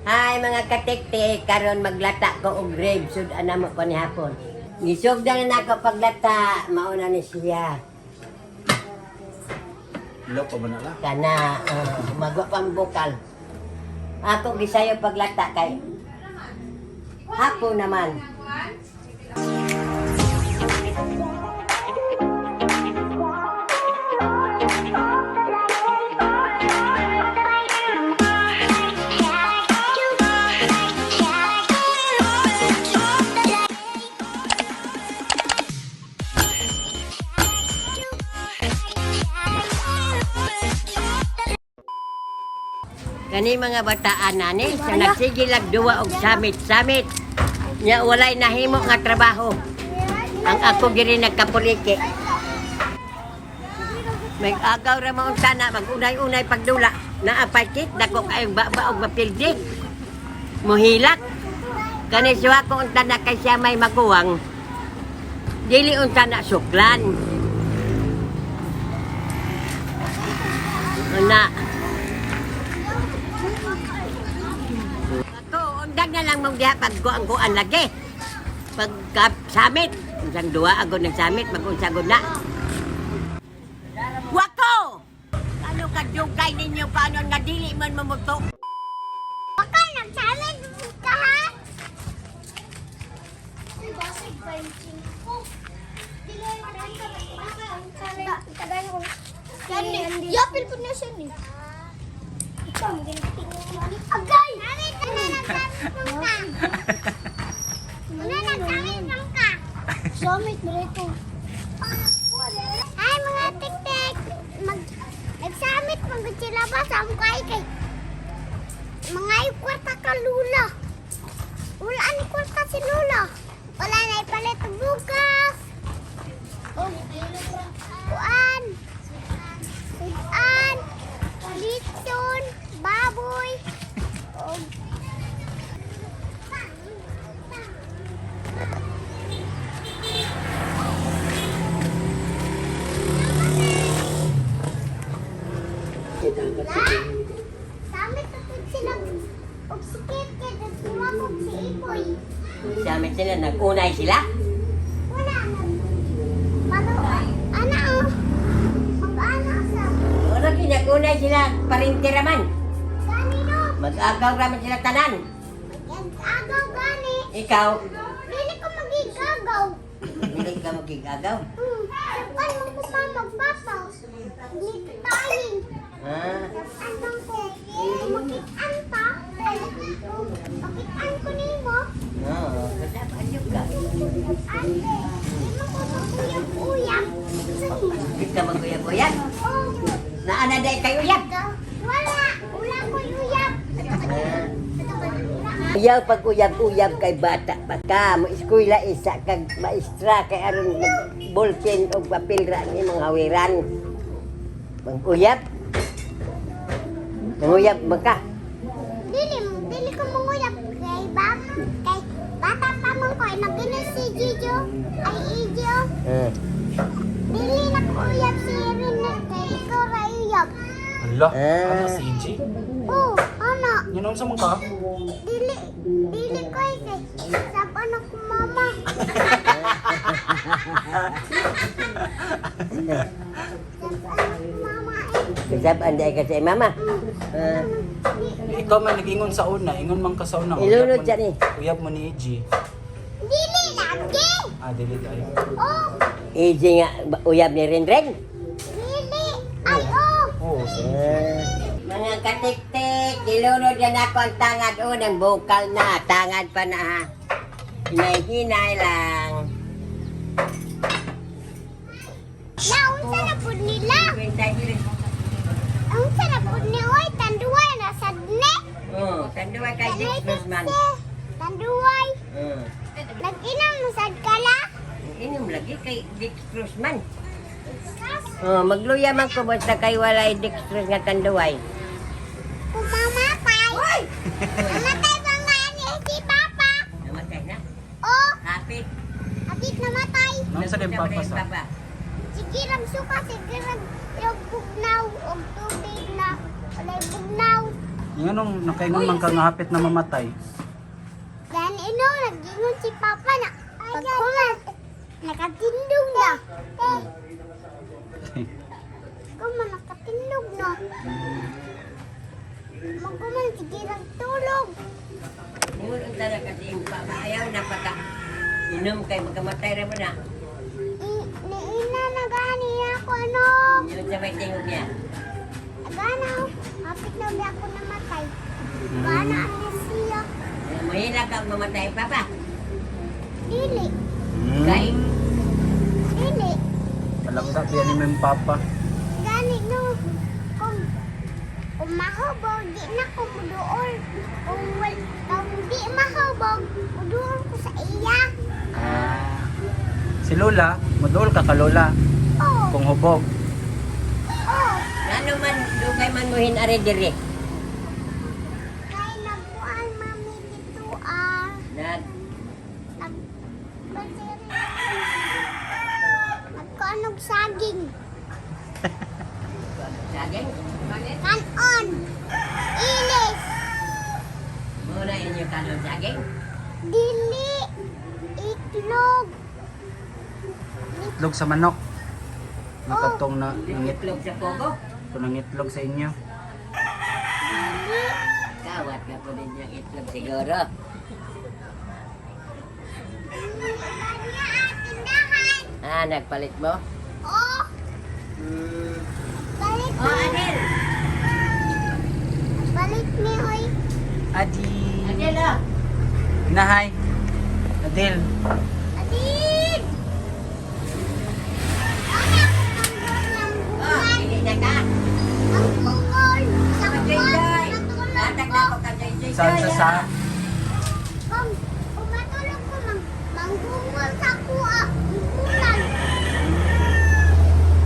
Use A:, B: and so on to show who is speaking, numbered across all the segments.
A: Hi mga katiktik, karon maglata ko og grave sud ana mo pa ni hapon. Gisugdan na nako paglata, mauna ni siya.
B: Loko ba na la?
A: Kana magwa pang bukal. Ako gisayo paglata kay hapon naman. Kani mga bataan nani sa nagsigilag duwa og samit-samit. Nya walay nahimo nga trabaho. Ang ako giri nagkapuliki. May agaw ra maong sana mag-unay-unay pagdula. Naapay kit dako kayong baba og mapildig. Mohilak. Kani suwa ko unta na kay siya may makuwang. Dili unta na suklan. Na dag na lang mong diha pag kuan lagi. Pag samit, unsang duwa agod ng samit, mag-unsagod na. Wako! Ano ka dugay ninyo paano nga dili man mamutok?
C: Wako, nagsamit ka ha? Ay, basig ba yung chinko? Dili, tagal ko. Yapil po na siya ni. Ikaw, magiging agay! Summit mo rito. Ay, mga tik-tik. Nag-summit mag sila ba sa mukay kay mga kwarta ka lula. Wala ni kwarta si lula. Wala na ipalit ang bukas. Kuan. Sudan. Litson. Baboy. Samit na sila og sikit kay dagwa ko si Ipoy.
A: Samit sila nag-unay sila.
C: Wala na. Paano ana mag-ana sa
A: Ora kinag-unay sila parintiraman.
C: gani no.
A: Mag-agaw raman sila tanan.
C: Agaw gani.
A: Ikaw,
C: Dili ko magigagaw.
A: dili ka magigagaw.
C: Kan mo ko pa magpapa. Dili tayo. Anong ko? Makitan pa. Makitan ko nimo.
A: Kadapan juga.
C: Ante. Imo ko uyab-uyab.
A: Kita maguyab-uyab.
C: Oh.
A: Naana day kay uyab.
C: Wala. Wala ko uyab.
A: Ayaw pag uyab-uyab kay bata pa ka. Mo eskwela isa kag maestra kay aron ballpen og papel ra ni mga hawiran. Mag-uyab. Manguyab ba ka?
C: Dili ko manguyab kay bata pa man ko nagino si Jijo ay Ijo. Dili na ko uyab si Irene kay ikaw ra uyab.
B: Hala, ano si EJ?
C: Oh, ano?
B: Yan sa mga ka?
C: Dili ko kay saban ako mama. Saban ako mama
A: Kasab anday ka sa mama.
B: Ikaw man nag-ingon sa una, ingon man ka sa una.
A: Ilunod siya ni.
B: Uyab mo ni EJ.
C: Dili lagi.
B: Dili tayo.
C: Oh,
A: EJ nga uyab ni Renren.
C: dili. Ay, oh.
B: Oo,
A: Mga katik-tik, ilunod yan ako ang tangad o ng bukal na. Tangad pa na ha. Hinay-hinay lang.
C: Naunsa na pud nila. Ang sarap pud ni oy tanduay na sadne.
A: Tanduwa kay Dick Cruzman.
C: Tanduay. Nag-inom mo sad kala.
A: Inom lagi kay Dick Cruzman. Magluya man ko basta kay walay Dick Cruz nga tanduway.
C: Kumamatay. Namatay ba nga ni si Papa?
A: Namatay na.
C: Oh,
A: Hapit.
C: abit namatay.
B: Ano sa din papa sa?
C: Sige ram suka, sige ram yung bugnaw. Og tubig na. Walay bugnaw.
B: Yan nung nakaingon man ka nga hapit na mamatay.
C: Dan nag-ingon si Papa na pagkuman, nakatindog na. Kuman, nakatindog na. Magkuman, sige lang tulog.
A: Ingon ang tanan kasi yung ayaw na pagka inom kay magkamatay rin mo na.
C: Niina, nagani ako, ano?
A: Yun sa may tingog niya.
C: Nagana, hapit na ulit ako namatay. Nagana, amnesia.
A: Mahila kang mamatay, Papa.
C: Dili,
A: Kay,
C: dili.
B: Palangga biya ni Mem Papa.
C: Gani, no. Kung mahubog, di na ko muduol. Kung di mahubog, muduol ko sa iya.
B: Si Lola, madul ka ka Lola.
C: Oh,
B: Kung hubog.
C: oh.
A: ano man, dugay man mo hinari diri.
C: Kaya nagkuhan, mami, dito,
A: Nag,
C: nagkuhanog saging.
A: saging.
C: Kanon. Ilis.
A: Muna inyo kanon saging.
C: Dili. Itlog.
B: Itlog sa manok. Nakatong na nangit
A: Itlog sa pogo.
B: ito nangitlog sa inyo.
C: Dili.
A: Kawat ka po din yung itlog siguro.
C: Kanya, tindahan.
A: Nagpalit mo?
C: Oh, balik
A: Oh, Adel!
C: balik ni Hoy.
B: Adi.
A: Adel, oh!
B: Nahay. Adil.
C: Adin! Ano ang
A: Oh, hindi na ka.
C: Ang bungol. Sa
A: Joy-Joy!
C: matulog
A: Natag
C: ko.
A: na ako ka Joy-Joy.
B: Saan sa
C: Kung matulog ko, manggungol sa kuha. Bulan.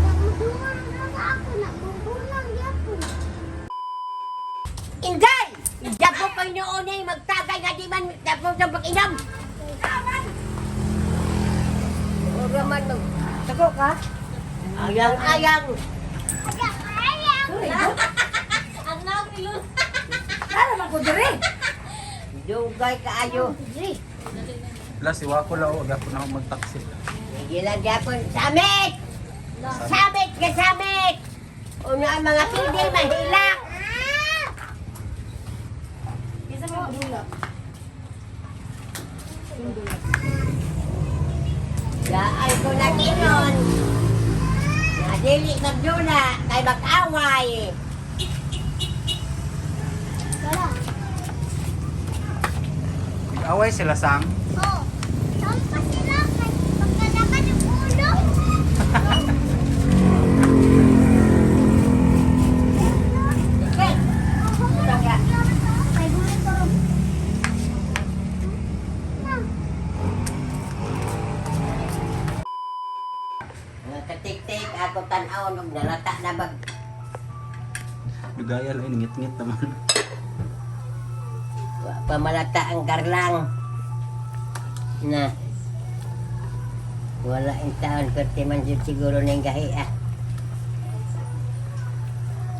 C: Nagmudungan na sa ako. Nagbubulang yapon.
A: Inday! Dapo pa noon eh, magtagay nga di man dapo sa pag-inom. Ura man mag... Tako ka? Ayang-ayang!
C: Ang naong nilun.
A: Saan naman ko diri? Dugay kaayo.
B: La si Wako la og ako na ako magtaksi.
A: Gilan gyapon samit! Samit ka samit! Una ang mga pindi mahilak. Daan ko na kinon. Nadili ng duna kay mag-away.
C: Wala.
B: Away sila sang.
C: Oh, sampas sila kay pagkalakan ng ulo.
A: Okay. Tangga.
C: Kay buhay ko.
A: Katik-tik ako tan-aw nung nalata na bag.
B: Lugaya lang ngit-ngit naman.
A: Pamalata ang karlang. Na. Wala yung taon ko timan yun siguro na yung gahi ah.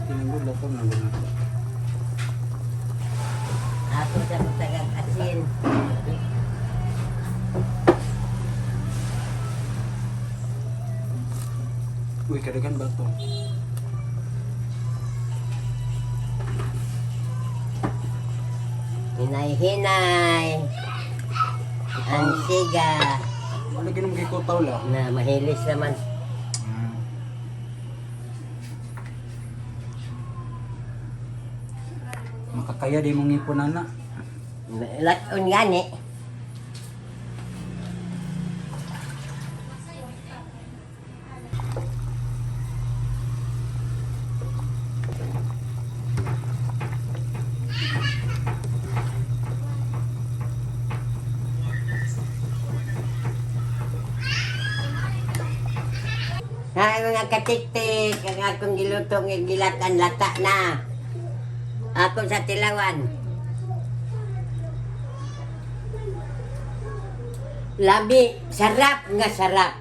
B: Tinggol ako na guna.
A: Ako sa putagang asin.
B: Uy, kadagan ba to?
A: Hinay-hinay. Ang siga.
B: Wala ginong gikotaw la.
A: Na mahilis naman.
B: Makakaya di mong ipon na.
A: Laton gani. Ay, mga katik-tik, ang akong gilutong gilatan lata na. Ako sa Tilawan. Labi, sarap nga sarap.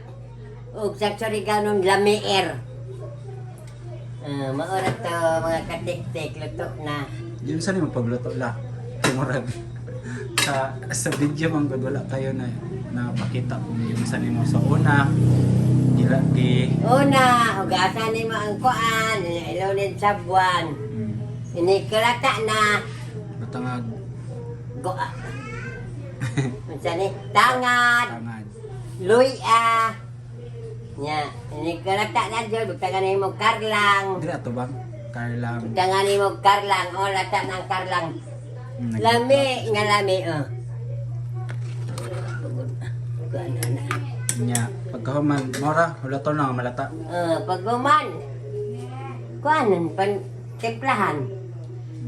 A: Ug sa Suriganon, lamier. Maorat to mga katik-tik, luto na.
B: Yun sa ni magpagluto la. Tumurag. Sa video man gud wala kayo na napakita kung yung sa nimo sa una.
A: Una, hugasan ni mo ang kuan, ilawin sa buwan. Inikulata na.
B: Batangag
A: Goa. Unsa ni? Tangad,
B: tangad.
A: luya. Nya, inikulata na jud, butagan ni mo karlang.
B: Dili ato bang Carlang.
A: Butagan ni mo karlang, o lata ng karlang. Lami, nga lami, oh. Kuan na.
B: Nya pagkahuman mora wala to na malata.
A: Pagguman. Kuanan pan timplahan.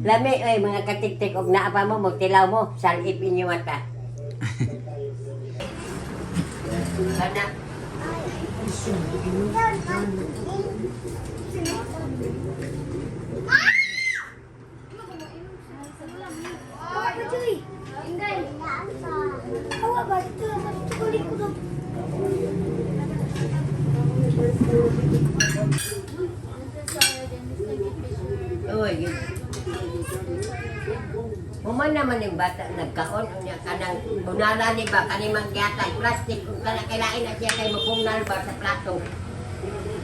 A: Lami oy mga katiktik og naa pa mo magtilaw mo salip inyo mata. Kana oy. Human naman yung bata nagkaon unya kanang bunala ni ba kanimang gyatay plastic kung kana kailain na siya kay mapunal ba sa plato.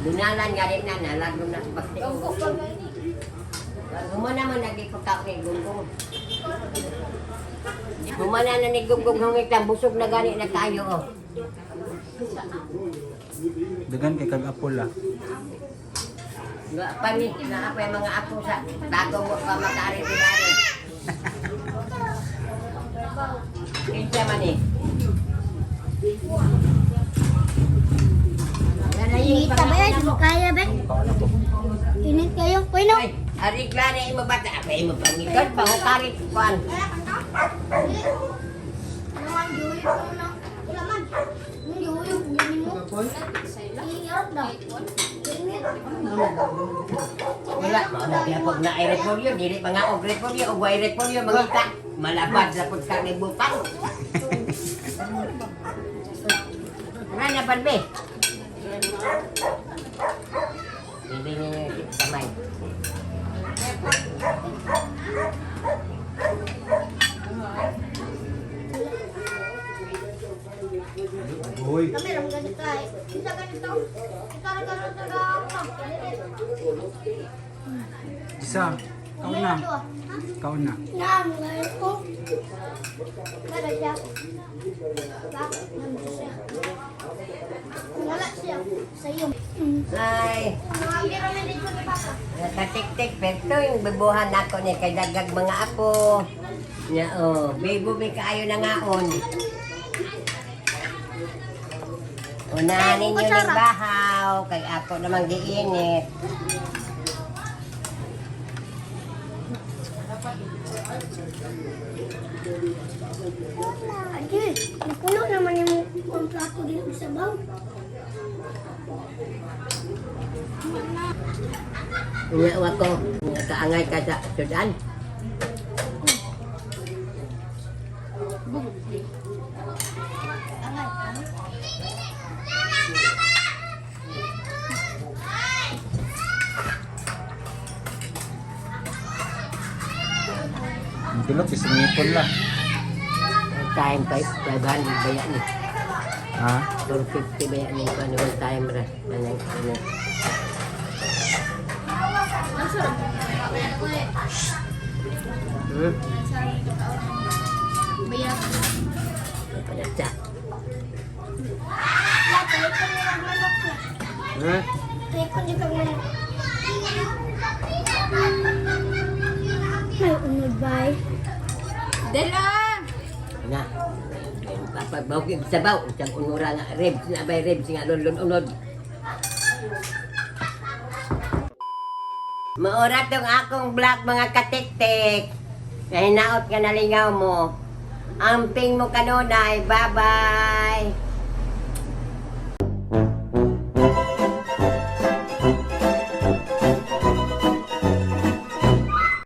A: Bunalan nga rin na nalago na bakti. Human naman nagipakaw kay gunggong. Human na ni gunggong hungit lang busog na gani na kayo oh.
B: Dagan kay kag apol la.
A: Nga pani na apa yung mga apo sa tago mo pa makari-ari. Kinsa man eh.
C: Init ka ba yan? Hindi kaya ba?
B: Kaon ako.
C: Init kayo. Pwede
A: Ay, ari klare mo bata ay mo pangikan pa hukari kuan.
C: naman, Joey. Naman. Joey, kunin mo. Iyot daw. Init.
A: Wala kaya pag na repolyo dili pa nga og repolyo og way repolyo mangita malabad sa pud sa butang. Wala na palbe. Hindi niyo samay.
B: Hoy.
C: Kami lang ganito ay. Isa ganito. Ikara-kara-kara ako.
B: Isa. Kaon na. Kaon na.
C: Nang, ngayon ko. Kada siya. Bakit nandito siya? Wala siya. Sa iyo.
A: Ay,
C: Hindi naman dito ni Papa.
A: nakatik-tik pero yung bibuhan ako ni kay dagag mga apo. Nya oh, bibo may kaayo na ngaon. Unahan ninyo ng bahaw, kay ako namang giinit.
C: Adi, napuno naman yung kontrato dito sa baw.
A: Nya ako, kaangay ka sa sudan.
B: Ang kilot isingipon la.
A: Time 500 baya ni.
B: Ha?
A: 450 baya ni ko ano time ra. Anang ano. Panatsa.
C: Kaya ko nilang manok na. Kaya ko nilang manok. May unod ba?
A: Na. Papagbaw kig sabaw, isang unura nga ribs na bay ribs nga lulun unod. Maura tong akong vlog mga katiktik. Kahinaot ka nalingaw mo. Amping mo kanunay. Bye-bye.